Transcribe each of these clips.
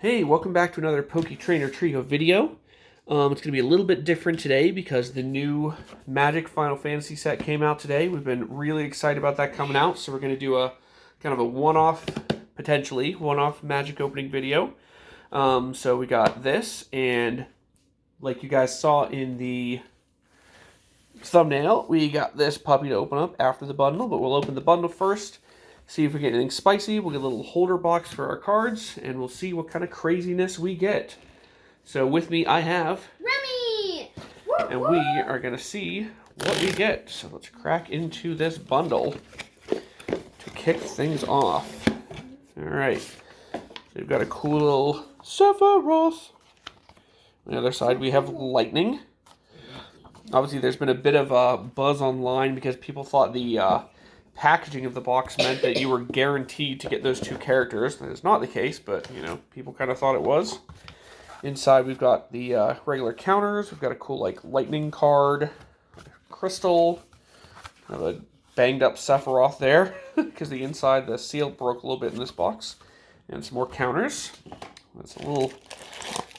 Hey, welcome back to another Poke Trainer Trio video. It's going to be a little bit different today because the new Magic Final Fantasy set came out today. We've been really excited about that coming out, so we're going to do a kind of a one-off, potentially, one-off Magic opening video. So we got this, and like you guys saw in the thumbnail, we got this puppy to open up after the bundle, but we'll open the bundle first. See if we get anything spicy. We'll get a little holder box for our cards, and we'll see what kind of craziness we get. So with me, I have Remy! And we are going to see what we get. So let's crack into this bundle to kick things off. All right. So we've got a cool little Sephiroth. On the other side, we have Lightning. Obviously, there's been a bit of a buzz online because people thought the packaging of the box meant that you were guaranteed to get those two characters. That is not the case, but, you know, people kind of thought it was. Inside, we've got the regular counters. We've got a cool, like, lightning card, crystal, kind of a banged-up Sephiroth there, because the inside, the seal broke a little bit in this box. And some more counters. That's a little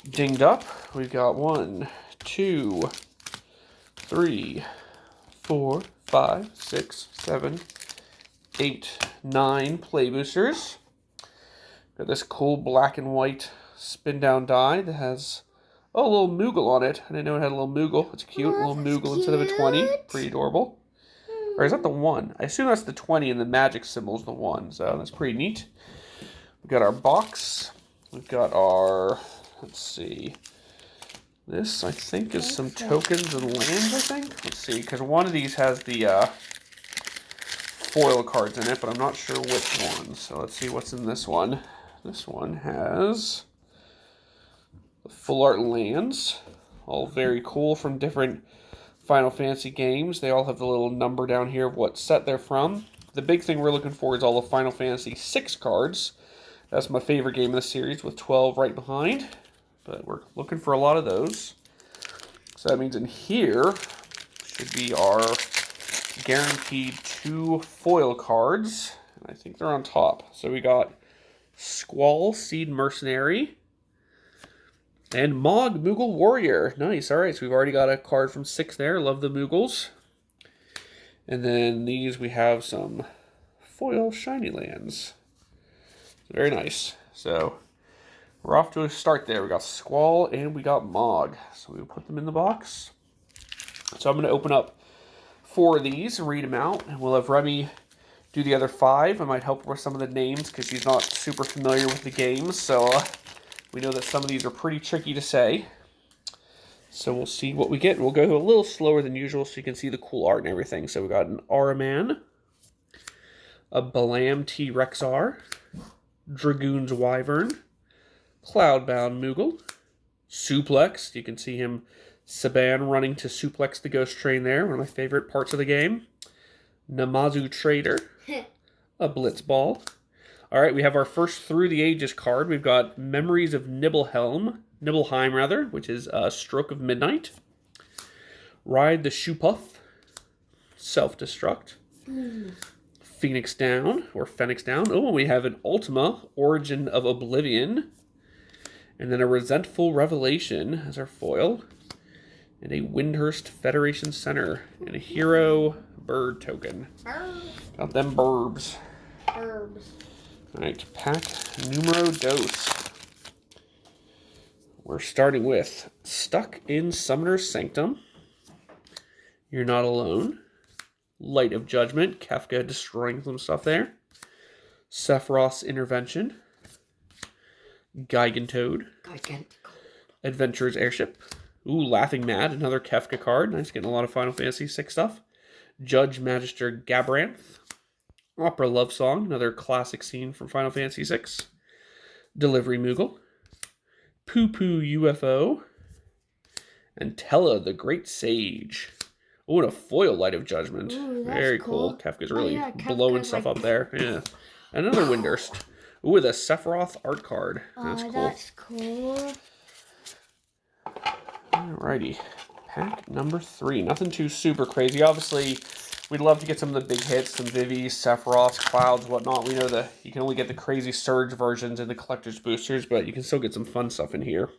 dinged up. We've got 1, 2, 3, 4, 5, 6, 7, 8, 9 play boosters. Got this cool black and white spin down die that has a little Moogle on it. I didn't know it had a little Moogle. It's cute. A little Moogle instead of a 20. Pretty adorable. Or is that the 1? I assume that's the 20 and the magic symbol is the 1. So that's pretty neat. We've got our box. We've got our, let's see. This, I think, is some tokens and lands, I think. Let's see, because one of these has the foil cards in it, but I'm not sure which one. So let's see what's in this one. This one has the full art lands, all very cool from different Final Fantasy games. They all have the little number down here of what set they're from. The big thing we're looking for is all the Final Fantasy 6 cards. That's my favorite game in the series, with 12 right behind. But we're looking for a lot of those. So that means in here should be our guaranteed 2 foil cards. And I think they're on top. So we got Squall Seed Mercenary and Mog Moogle Warrior. Nice. All right, so we've already got a card from 6 there. Love the Moogles. And then these we have some foil shiny lands. Very nice. So we're off to a start there. We got Squall and we got Mog. So we'll put them in the box. So I'm going to open up 4 of these and read them out. And we'll have Remy do the other 5. I might help her with some of the names because she's not super familiar with the games. So we know that some of these are pretty tricky to say. So we'll see what we get. We'll go a little slower than usual so you can see the cool art and everything. So we got an Araman, a Balam T-Rexar, Dragoon's Wyvern, Cloudbound Moogle, Suplex. You can see him, Saban, running to suplex the ghost train there. One of my favorite parts of the game. Namazu Trader, a Blitzball. All right, we have our first Through the Ages card. We've got Memories of Nibelheim, which is Stroke of Midnight. Ride the Shoepuff, Self-Destruct. Phoenix Down, or Phoenix Down. Oh, we have an Ultima, Origin of Oblivion. And then a Resentful Revelation as our foil. And a Windhurst Federation Center. And a Hero Bird token. Got them burbs. Alright, pack numero dos. We're starting with Stuck in Summoner's Sanctum. You're Not Alone. Light of Judgment. Kefka destroying some stuff there. Sephiroth's Intervention. Gigantoad. Adventurer's Airship. Ooh, Laughing Mad, another Kefka card. Nice, getting a lot of Final Fantasy 6 stuff. Judge Magister Gabranth. Opera Love Song, another classic scene from Final Fantasy 6. Delivery Moogle. Poo Poo UFO. And Tella the Great Sage. Oh, and a foil Light of Judgment. Ooh, very cool. Kefka's really Kefka, blowing stuff up there. Yeah. Another Windhurst. Ooh, with a Sephiroth art card. That's cool. That's cool. Alrighty. Pack number 3. Nothing too super crazy. Obviously, We'd love to get some of the big hits, some Vivi, Sephiroth, Clouds, whatnot. We know that you can only get the crazy Surge versions and the Collector's Boosters, but you can still get some fun stuff in here.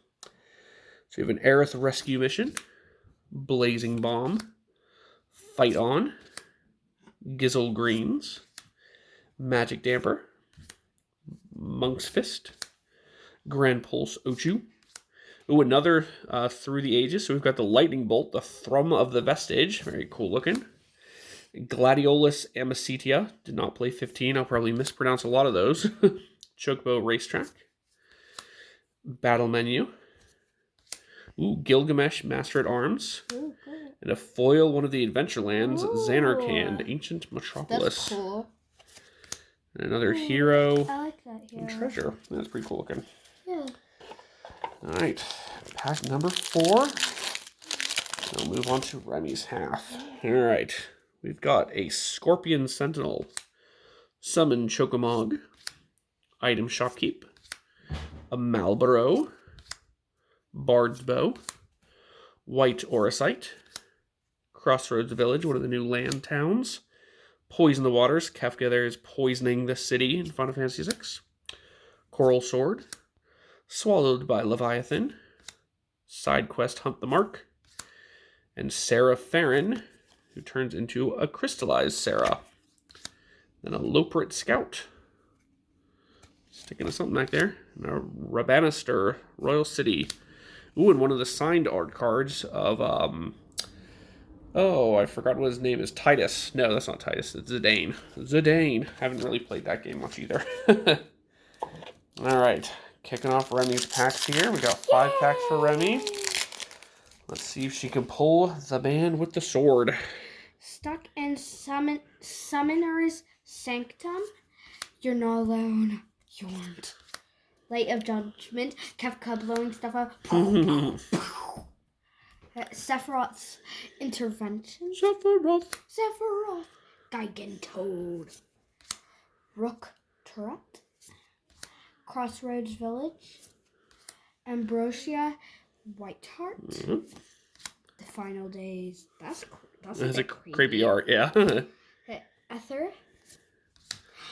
So you have an Aerith Rescue Mission, Blazing Bomb, Fight On, Gizzle Greens, Magic Damper, Monk's Fist, Grand Pulse Ochu. Ooh, another Through the Ages. So we've got the Lightning Bolt, the Thrum of the Vestige. Very cool looking. Gladiolus Amicitia. Did not play 15. I'll probably mispronounce a lot of those. Chocobo Racetrack. Battle Menu. Ooh, Gilgamesh Master at Arms. Ooh, cool. And a foil, one of the Adventurelands, Ooh. Xanarkand, Ancient Metropolis. That's cool. And another hero. I like that hero. And treasure. That's pretty cool looking. Yeah. Alright, pack number 4. We'll move on to Remy's half. Alright, we've got a Scorpion Sentinel, Summon Chocomog, Item Shopkeep, a Malboro, Bard's Bow, White Orosite, Crossroads Village, one of the new land towns, Poison the Waters. Kefka there is poisoning the city in Final Fantasy VI. Coral Sword, Swallowed by Leviathan, Side Quest Hunt the Mark, and Sarah Farron, who turns into a crystallized Sarah. Then a Loprit Scout, sticking to something back there, and a Rabanister Royal City. Ooh, and one of the signed art cards of, oh, I forgot what his name is. Titus. No, that's not Titus. It's Zidane. Zidane. Haven't really played that game much either. All right. Kicking off Remy's packs here. We got 5 packs for Remy. Let's see if she can pull the man with the sword. Stuck in Summoner's Sanctum. You're not alone. You aren't. Light of Judgment. Kefka blowing stuff up. Sephiroth's Intervention. Sephiroth. Gigantoad. Rook Turret. Crossroads Village. Ambrosia Whiteheart. Mm-hmm. The Final Days. That's a creepy art, yeah. Ether.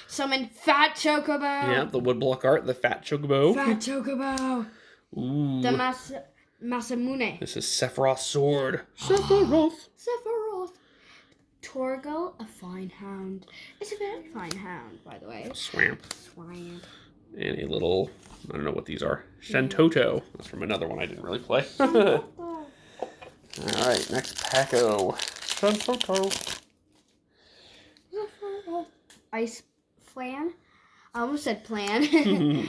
Summon Fat Chocobo. Yeah, the woodblock art, the Fat Chocobo. Fat Chocobo. Ooh. The Masamune. This is Sephiroth's sword. Sephiroth. Sephiroth. Torgal, a fine hound. It's a very fine hound, by the way. Swamp. Swamp. And a little, I don't know what these are. Shantoto. That's from another one I didn't really play. Alright, next Packo. Shantoto. Ice Flan. I almost said plan.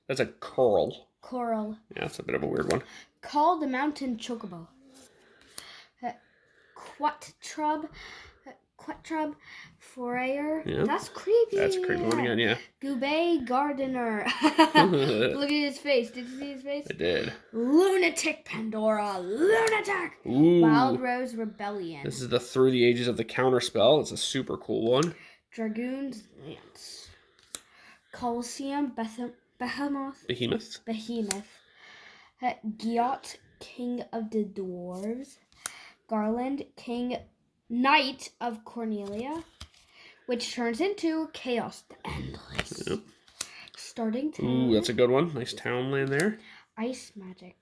That's a curl. Coral. Yeah, that's a bit of a weird one. Call the Mountain Chocobo. Quettrub Forayer. Yeah. That's creepy. That's a creepy one again, yeah. Goubet Gardener. Look at his face. Did you see his face? I did. Lunatic Pandora. Lunatic. Ooh. Wild Rose Rebellion. This is the Through the Ages of the Counterspell. It's a super cool one. Dragoon's Lance. Colosseum Behemoth. Giot, King of the Dwarves. Garland, Knight of Cornelia, which turns into Chaos the Endless. Yep. Starting Town. Ooh, that's a good one. Nice town land there. Ice Magic.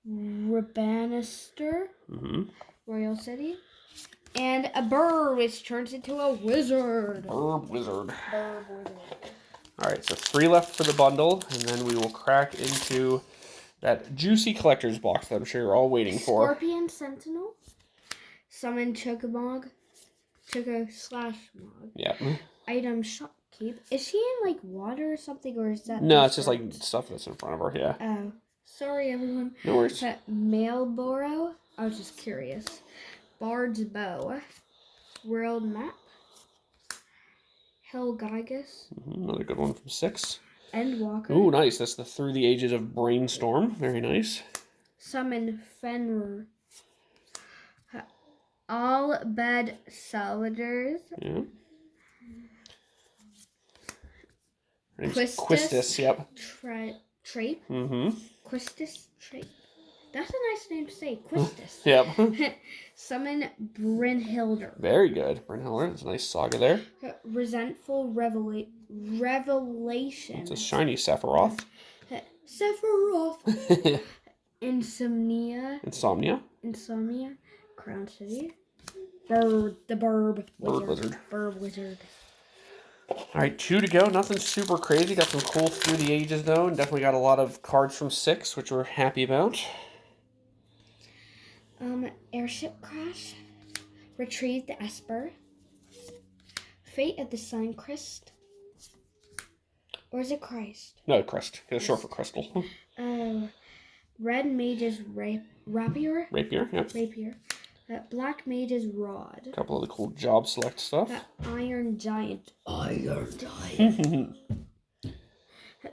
Rabanister. Mm-hmm. Royal City. And a bird, which turns into a wizard. Burb Wizard. Alright, so 3 left for the bundle, and then we will crack into that juicy collector's box that I'm sure you're all waiting for. Scorpion Sentinel. Summon Chocomog. Choco/Mog. Yeah. Item Shopkeep. Is she in, like, water or something, or is that... No, it's just, like, stuff that's in front of her, yeah. Oh. Sorry, everyone. No worries. Malboro. I was just curious. Bard's Bow. World Map. Helgigus. Another good one from 6. Endwalker. Ooh, nice. That's the Through the Ages of Brainstorm. Very nice. Summon Fenrir. All Bed Salvagers. Yeah. Quistis, yep. Trape. Mm-hmm. Quistis Trape. That's a nice name to say. Quistis. Yep. Summon Brynhildr. Very good. Brynhildr. That's a nice saga there. Resentful Revelation. It's a shiny Sephiroth. Sephiroth. Insomnia. Crown City. The Burb Wizard. Burb Wizard. Alright, 2 to go. Nothing super crazy. Got some cool through the ages, though. And definitely got a lot of cards from 6, which we're happy about. Airship Crash. Retrieve the Esper. Fate of the Sun Crest. Or is it Christ? No, Crest. It's short for Crystal. Red Mage's Rapier. Yep. Rapier. Black Mage's Rod. A couple of the cool job select stuff. Iron Giant.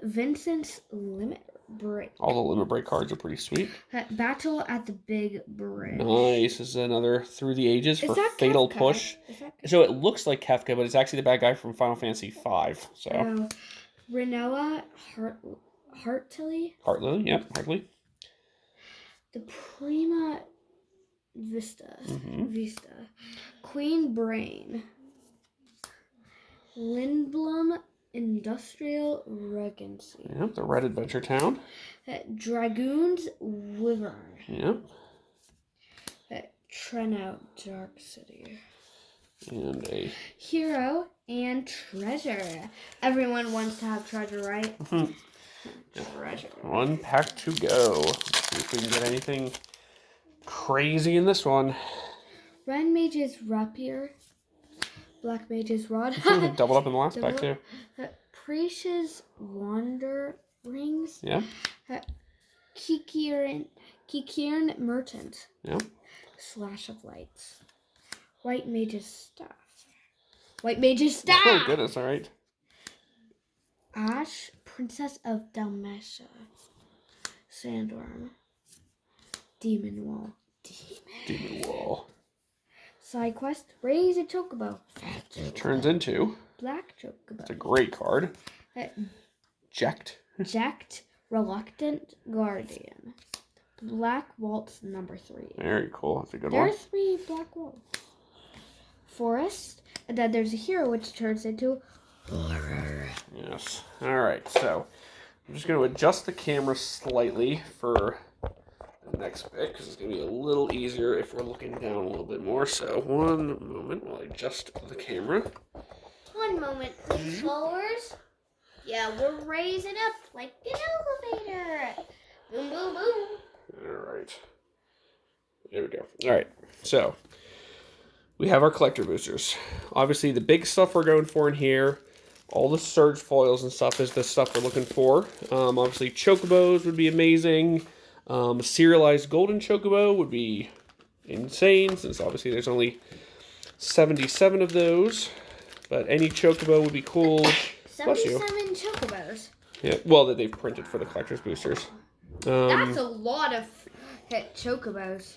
Vincent's Limit Break. All the Limit Break cards are pretty sweet. Battle at the Big Bridge. Nice. This is another Through the Ages for Fatal Kefka? Push. So it looks like Kefka, but it's actually the bad guy from Final Fantasy V. So. Renoa Heartley. Heartley. The Prima Vista. Queen Brain. Lindblom Industrial Regency. Yep, the Red Adventure Town. Dragoon's Wyvern. Yep. Trenout Dark City. And a Hero and Treasure. Everyone wants to have treasure, right? Treasure. 1 pack to go. Let's see if we can get anything crazy in this one. Red Mage's Rapier. Black Mage's Rod. Doubled up in the last pack too. Precious Wanderings. Yeah. Kikirin Merchant. Yeah. Slash of Lights. White Mage's Staff. Oh goodness, alright. Ash, Princess of Dalmatia. Sandworm. Demon Wall. Side quest, raise a chocobo. Turns into Black chocobo. it's a great card. Jacked, Reluctant Guardian. Black Waltz number 3. Very cool. That's a good There one. are 3 Black Waltz. Forest, and then there's a hero which turns into horror. Yes. Alright, so I'm just going to adjust the camera slightly for the next bit because it's going to be a little easier if we're looking down a little bit more. So 1 moment while I adjust the camera. 1 moment, please, followers. Yeah, we're raising up like an elevator. Boom, boom, boom. Alright. There we go. Alright, so we have our collector boosters. Obviously, the big stuff we're going for in here, all the surge foils and stuff is the stuff we're looking for. Obviously, chocobos would be amazing. Serialized golden chocobo would be insane, since obviously there's only 77 of those. But any chocobo would be cool. 77 chocobos. Yeah, well, that they've printed for the collector's boosters. That's a lot of chocobos.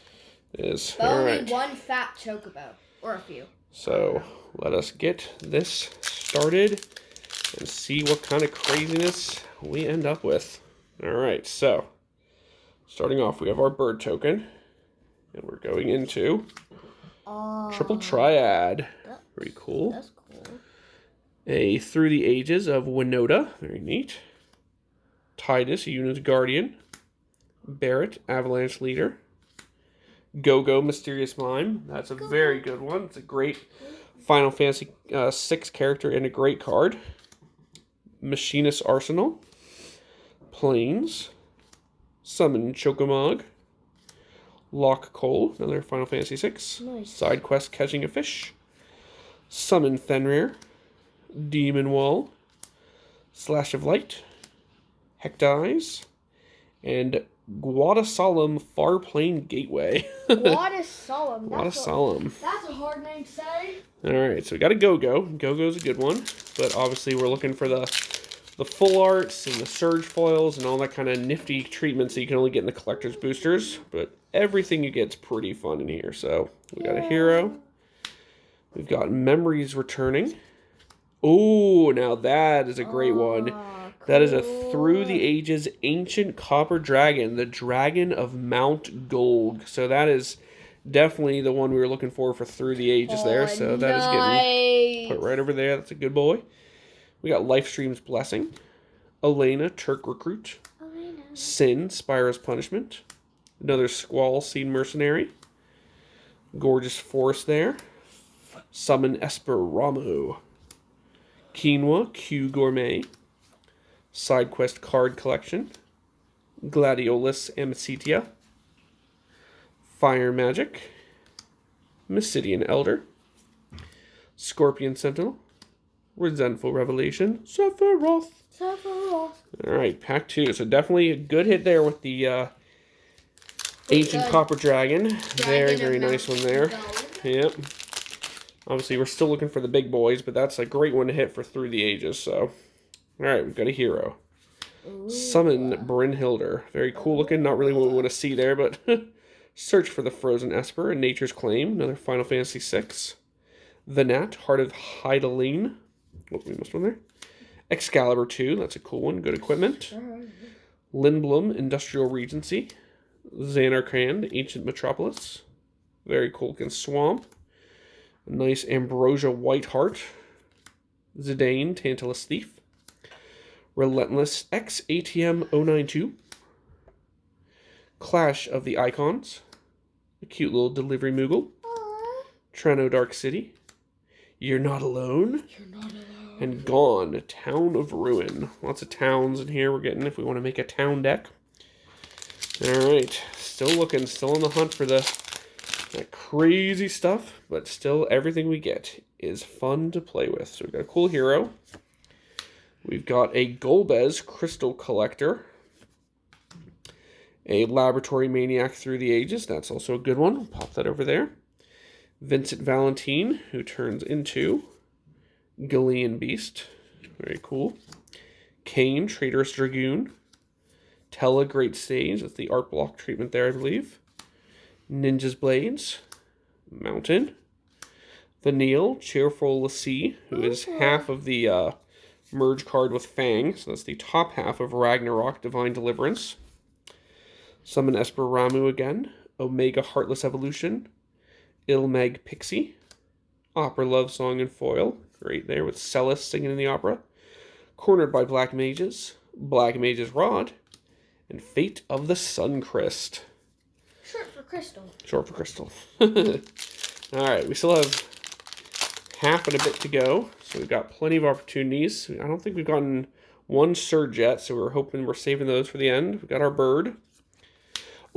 Is But all only right. 1 fat chocobo. Or a few. So let us get this started and see what kind of craziness we end up with. All right, so starting off, we have our bird token, and we're going into Triple Triad. Very cool. That's cool. A Through the Ages of Winota. Very neat. Tidus, Unit's Guardian. Barrett, Avalanche Leader. Go-Go, Mysterious Mime. That's a very good one. It's a great Final Fantasy VI character and a great card. Machinist Arsenal. Plains. Summon Chocomog. Lock Cole, another Final Fantasy VI. Nice. Side quest Catching a Fish. Summon Fenrir. Demon Wall. Slash of Light. Hectize. And Guadasalem Farplane Gateway. Guadasalem. Guadasalem. That's a hard name to say. Alright, so we got a Go-Go. Go-Go's a good one. But obviously we're looking for the full arts and the surge foils and all that kind of nifty treatments that you can only get in the collector's boosters. But everything you get's pretty fun in here. So we got a hero. We've got Memories Returning. Oh, now that is a great one. Oh, That is a cool. Through the Ages Ancient Copper Dragon, the Dragon of Mount Golg. So that is definitely the one we were looking for Through the Ages there. So that is getting put right over there. That's a good boy. We got Lifestream's Blessing, Elena, Turk Recruit, Elena. Sin, Spyro's Punishment, another Squall, Seed Mercenary, Gorgeous Forest there, Summon Esper Ramu, Quinoa, Q Gourmet, Side Quest Card Collection, Gladiolus Amicitia, Fire Magic, Mysidian Elder, Scorpion Sentinel, Resentful Revelation, Sephiroth. Alright, pack 2. So definitely a good hit there with the Ancient Copper Dragon. Very nice one there. Yep. Obviously, we're still looking for the big boys, but that's a great one to hit Through the Ages. So, alright, we've got a hero. Summon Brynhilder. Very cool looking. Not really what we want to see there, but Search for the Frozen Esper and Nature's Claim. Another Final Fantasy VI. Venat, Heart of Hydaline. Oh, we missed one there. Excalibur 2. That's a cool one. Good equipment. Lindblom, Industrial Regency. Xanarkand, Ancient Metropolis. Very cool looking Swamp. A nice Ambrosia Whiteheart. Zidane, Tantalus Thief. Relentless X ATM 092. Clash of the Icons. A cute little delivery Moogle. Treno Dark City. You're Not Alone. And Gone, Town of Ruin. Lots of towns in here we're getting if we want to make a town deck. Alright, still looking, still on the hunt for that crazy stuff, but still everything we get is fun to play with. So we've got a cool hero. We've got a Golbez Crystal Collector. A Laboratory Maniac Through the Ages. That's also a good one. I'll pop that over there. Vincent Valentine, who turns into Gillian Beast. Very cool. Kane, Traitorous Dragoon. Tella, Great Stage. That's the art block treatment there, I believe. Ninja's Blades. Mountain. Vanille, Cheerful Lassie, who is half of the merge card with Fang. So that's the top half of Ragnarok Divine Deliverance. Summon Esper Ramu again. Omega Heartless Evolution. Ilmeg Pixie. Opera Love Song and Foil. Great there with Celis singing in the opera. Cornered by Black Mages. Black Mage's Rod. And Fate of the Suncrest. Short for crystal. Short for crystal. Alright, we still have half and a bit to go. So we've got plenty of opportunities. I don't think we've gotten one surge yet, so we're saving those for the end. We've got our bird.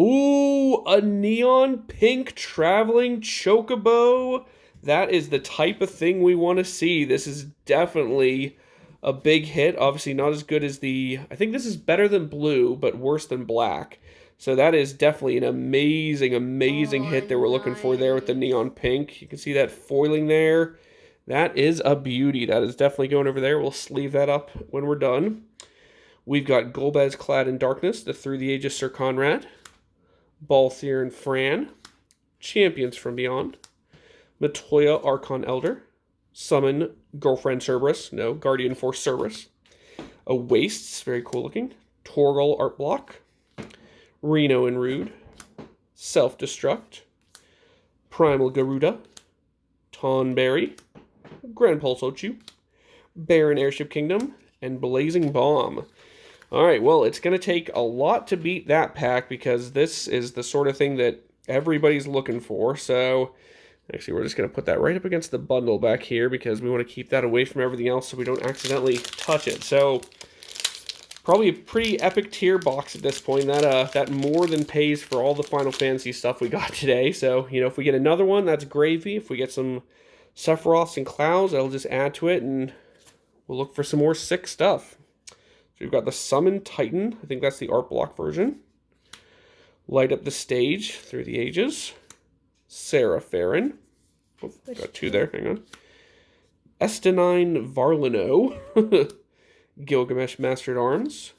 Ooh, a neon pink traveling chocobo. That is the type of thing we want to see. This is definitely a big hit. Obviously not as good as I think this is better than blue, but worse than black. So that is definitely an amazing hit that we're looking for there with the neon pink. You can see that foiling there. That is a beauty. That is definitely going over there. We'll sleeve that up when we're done. We've got Golbez Clad in Darkness, the Through the Ages Sir Conrad. Balthier and Fran. Champions from Beyond. Matoya Archon Elder. Summon Girlfriend Cerberus. No, Guardian Force Cerberus. A Wastes, very cool looking. Torgal Art Block. Reno and Rude. Self-Destruct. Primal Garuda. Tonberry. Grand Pulse Ochu. Baron Airship Kingdom. And Blazing Bomb. Alright, well, it's going to take a lot to beat that pack because this is the sort of thing that everybody's looking for. So, actually, we're just going to put that right up against the bundle back here because we want to keep that away from everything else so we don't accidentally touch it. So, probably a pretty epic tier box at this point. That more than pays for all the Final Fantasy stuff we got today. So, if we get another one, that's gravy. If we get some Sephiroths and Clouds, that'll just add to it, and we'll look for some more sick stuff. So we've got the Summon Titan. I think that's the art block version. Light Up the Stage Through the Ages. Sarah Farron. Oh, got two there. Hang on. Estinine Varlino. Gilgamesh Master at Arms.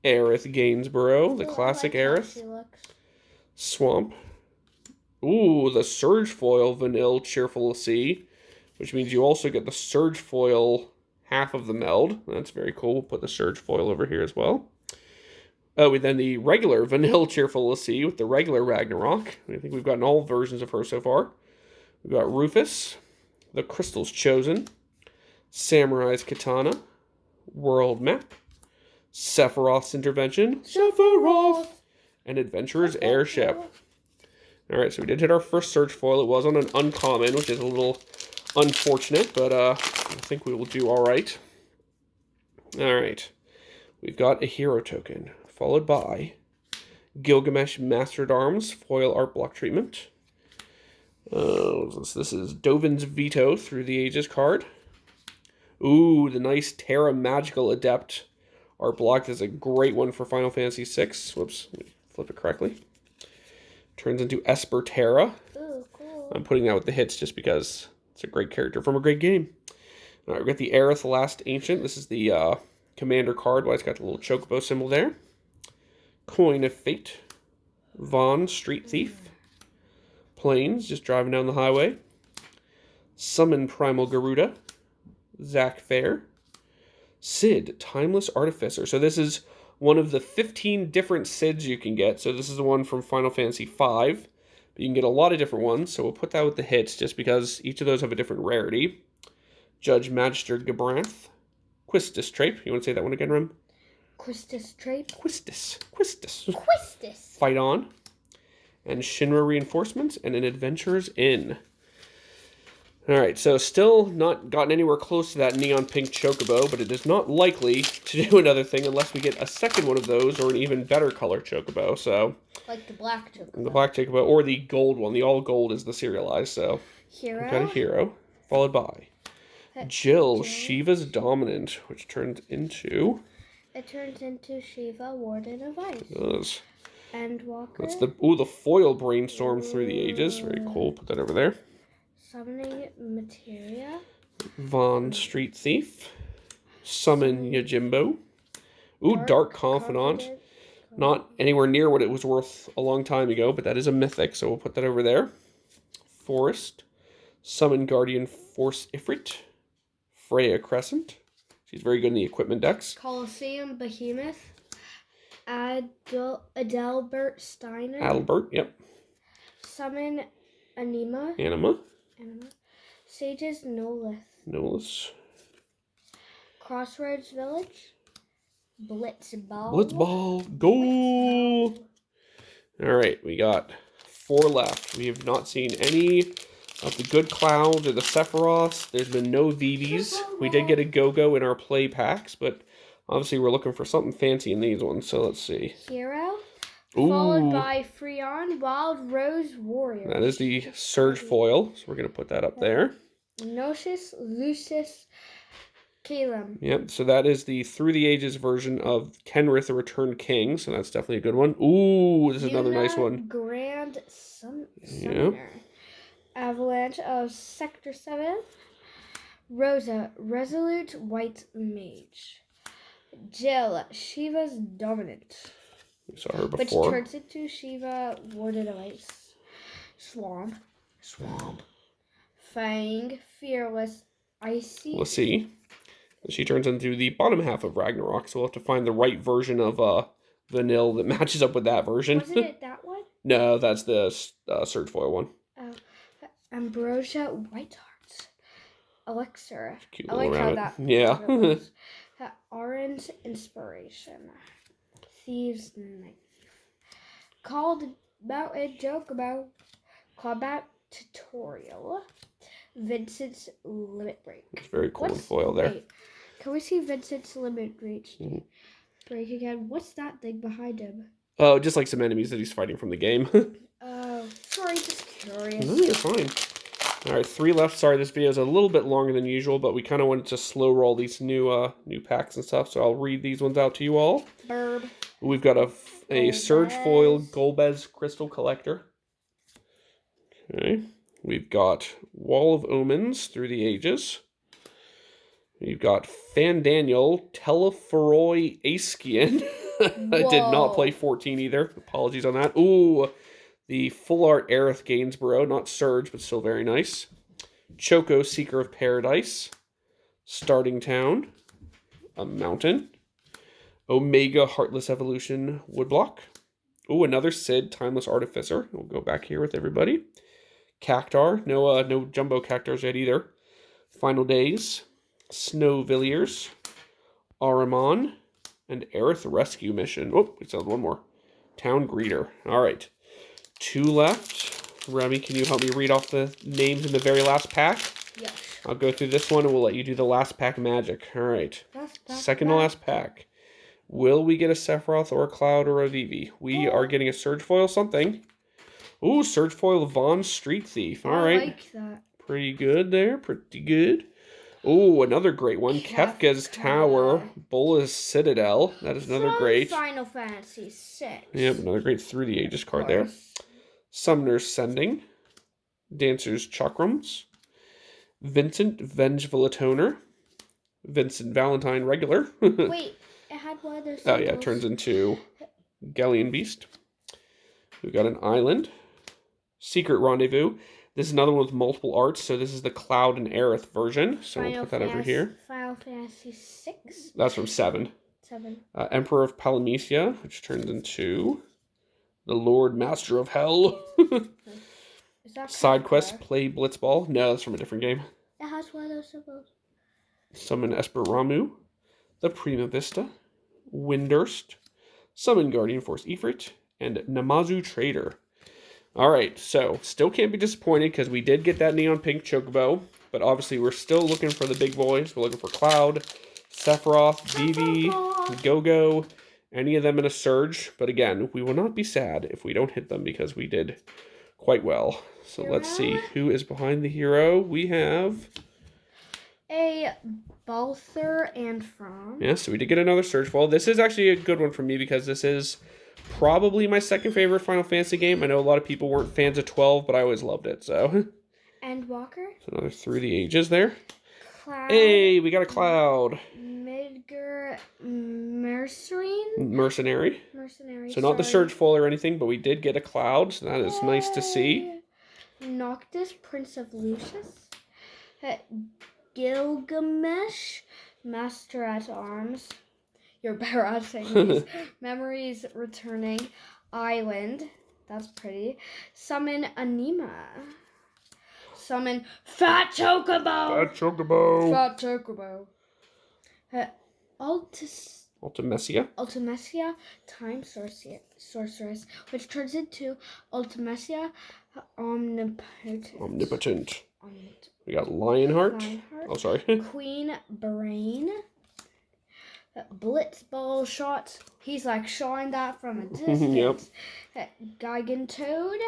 Aerith Gainsborough, the classic Aerith. Swamp. Ooh, the Surge Foil Vanille Cheerful Sea, which means you also get the Surge Foil half of the meld. That's very cool. We'll put the Surge foil over here as well. Oh, and then the regular Vanille Cheerful Lassie with the regular Ragnarok. I think we've gotten all versions of her so far. We've got Rufus, the Crystal's Chosen, Samurai's Katana, World Map, Sephiroth's Intervention, Sephiroth, and Adventurer's Airship. Alright, so we did hit our first Surge foil. It was on an uncommon, which is a little unfortunate, but I think we will do alright. Alright, we've got a hero token, followed by Gilgamesh Master at Arms foil art block treatment. This is Dovin's Veto Through the Ages card. Ooh, the nice Terra Magical Adept art block. This is a great one for Final Fantasy VI. Whoops, let me flip it correctly. Turns into Esper Terra. Ooh, cool. I'm putting that with the hits just because it's a great character from a great game. All right, we've got the Aerith Last Ancient. This is the commander card. Well, it's got the little chocobo symbol there. Coin of Fate. Vaughn, Street Thief. Plains, just driving down the highway. Summon Primal Garuda. Zack Fair. Sid, Timeless Artificer. So this is one of the 15 different Sids you can get. So this is the one from Final Fantasy V. But you can get a lot of different ones. So we'll put that with the hits just because each of those have a different rarity. Judge Magister Gabranth. Quistis Trape. You want to say that one again, Rem? Quistis Trape. Quistis. Fight On. And Shinra Reinforcements. And an Adventurer's Inn. Alright, so still not gotten anywhere close to that neon pink chocobo, but it is not likely to do another thing unless we get a second one of those or an even better color chocobo, so... Like the black chocobo. The black chocobo, or the gold one. The all gold is the serialized, so... Hero. We've got a hero, followed by Jill, Shiva's Dominant, which turns into... It turns into Shiva, Warden of Ice. It does. Endwalker. That's the foil Brainstorm Through the Ages. Very cool. Put that over there. Summoning Materia. Vaughn, Street Thief. Summon Yojimbo. Ooh, Dark Confidant. Not anywhere near what it was worth a long time ago, but that is a mythic, so we'll put that over there. Forest. Summon Guardian Force Ifrit. Freya Crescent. She's very good in the equipment decks. Colosseum Behemoth. Adelbert Steiner. Adelbert, yep. Summon Anima. Anima. Sage's Nolith. Crossroads Village. Blitzball. Blitzball. Go! Alright, we got 4 left. We have not seen any of the Good Clouds or the Sephiroths. There's been no VVs. We did get a Go-Go in our play packs, but obviously we're looking for something fancy in these ones, so let's see. Hero. Ooh. Followed by Freon, Wild Rose Warrior. That is the Surge foil, so we're going to put that up there. Gnosis, Lucis, Calum. Yep, so that is the Through the Ages version of Kenrith, the Returned King, so that's definitely a good one. Ooh, this is another nice one. Grand Summoner. Yep. Avalanche of Sector 7. Rosa, Resolute White Mage. Jill, Shiva's Dominant. We saw her before. Which turns into Shiva, Warden of Ice. Swamp. Fang, Fearless, Icy. Let's see. She turns into the bottom half of Ragnarok, so we'll have to find the right version of Vanille that matches up with that version. Wasn't it that one? No, that's the Surge foil one. Oh. Ambrosia, White Hearts. Elixir. Cute I little like how rabbit. that. Yeah. Orange Inspiration. Thieves Knife. Called Mountain Chocobo. Combat Tutorial. Vincent's Limit Break. It's very cool in foil there. Wait, can we see Vincent's Limit Break again? What's that thing behind him? Oh, just like some enemies that he's fighting from the game. Oh, sorry, just curious. No, you're fine. All right, 3 left. Sorry, this video is a little bit longer than usual, but we kind of wanted to slow roll these new packs and stuff, so I'll read these ones out to you all. Burb. We've got a Surge foil Golbez Crystal Collector. Okay. We've got Wall of Omens Through the Ages. We've got Fandaniel Telephoroi Aeskian. I did not play 14 either. Apologies on that. Ooh, the Full Art Aerith Gainsborough. Not Surge, but still very nice. Choco Seeker of Paradise. Starting Town, a Mountain, Omega Heartless Evolution Woodblock. Oh, another Sid Timeless Artificer. We'll go back here with everybody. Cactar, no jumbo Cactars yet either. Final Days, Snowvilliers, Aramon, and Aerith Rescue Mission. Oh, we still have one more. Town Greeter. All right. 2 left. Remy, can you help me read off the names in the very last pack? Yes. I'll go through this one and we'll let you do the last pack magic. All right. Second to last pack. Will we get a Sephiroth or a Cloud or a Vivi? We are getting a Surge Foil something. Ooh, Surge Foil Vaughn Street Thief. All right. I like that. Pretty good there. Pretty good. Oh, another great one. Kefka's Tower. Bolas Citadel. That is another great. Final Fantasy VI. Yep, another great Through the Ages card there. Summoner's Sending. Dancer's Chakrams. Vincent Vengeful Atoner. Vincent Valentine Regular. Wait, it had one of those. Oh yeah, it turns into Galleon Beast. We've got an Island. Secret Rendezvous. This is another one with multiple arts, so this is the Cloud and Aerith version. So we'll put that over here. Final Fantasy VI. That's from 7. Emperor of Palamecia, which turns into the Lord Master of Hell. Side quest, Play Blitzball. No, that's from a different game. It has one of those symbols. Summon Esper Ramu. The Prima Vista. Windurst. Summon Guardian Force Ifrit. And Namazu Trader. Alright, so still can't be disappointed because we did get that neon pink chocobo. But obviously we're still looking for the big boys. We're looking for Cloud, Sephiroth, Vivi, Go-Go, any of them in a surge. But again, we will not be sad if we don't hit them because we did quite well. So let's see who is behind the hero. We have a Balther and From. Yeah, so we did get another Surge. Well, this is actually a good one for me because this is probably my second favorite Final Fantasy game. I know a lot of people weren't fans of 12, but I always loved it, so. And Walker. So another Through the Ages there. Cloud. Hey, we got a Cloud. Midgar Mercenary. So not the Surge Foil or anything, but we did get a Cloud, so that is nice to see. Noctis, Prince of Lucius. Gilgamesh, Master at Arms. You're better at saying these. Memories Returning. Island. That's pretty. Summon Anima. Summon Fat Chocobo. Fat Chocobo. Ultimecia, Time Sorceress, which turns into Ultimecia Omnipotent. We got Lionheart. Oh, sorry. Queen Brain. Blitzball Shot. He's like showing that from a distance. Yep. Gigantoad.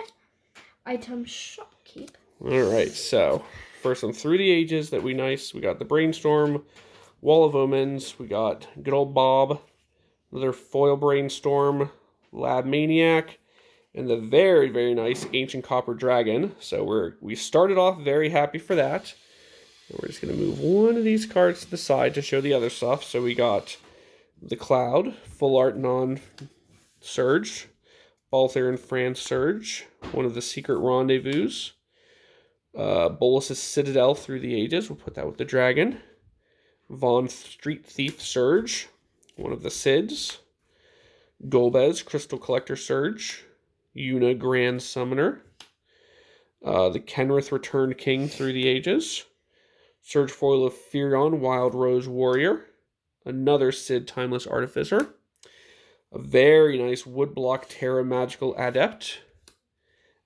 Item Shopkeep. Alright, so first one Through the Ages that we got the Brainstorm, Wall of Omens, we got good old Bob, another Foil Brainstorm, Lab Maniac, and the very, very nice Ancient Copper Dragon. So we started off very happy for that. And we're just going to move one of these cards to the side to show the other stuff. So we got the Cloud, Full Art Non-Surge, Balther and Fran Surge, one of the Secret Rendezvous, Bolas' Citadel Through the Ages, we'll put that with the Dragon, Vaughn Street Thief Surge, one of the Sids, Golbez Crystal Collector Surge, Yuna Grand Summoner, the Kenrith Returned King Through the Ages, Surge Foil of Furion Wild Rose Warrior, another Sid Timeless Artificer, a very nice Woodblock Terra Magical Adept,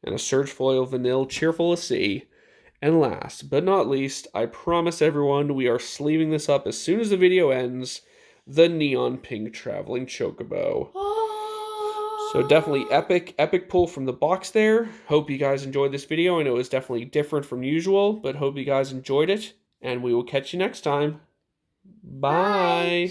and a Surge Foil Vanille Cheerful Sea. And last but not least, I promise everyone we are sleeving this up as soon as the video ends, the Neon Pink Traveling Chocobo. So definitely epic pull from the box there. Hope you guys enjoyed this video. I know it's definitely different from usual, but hope you guys enjoyed it. And we will catch you next time. Bye.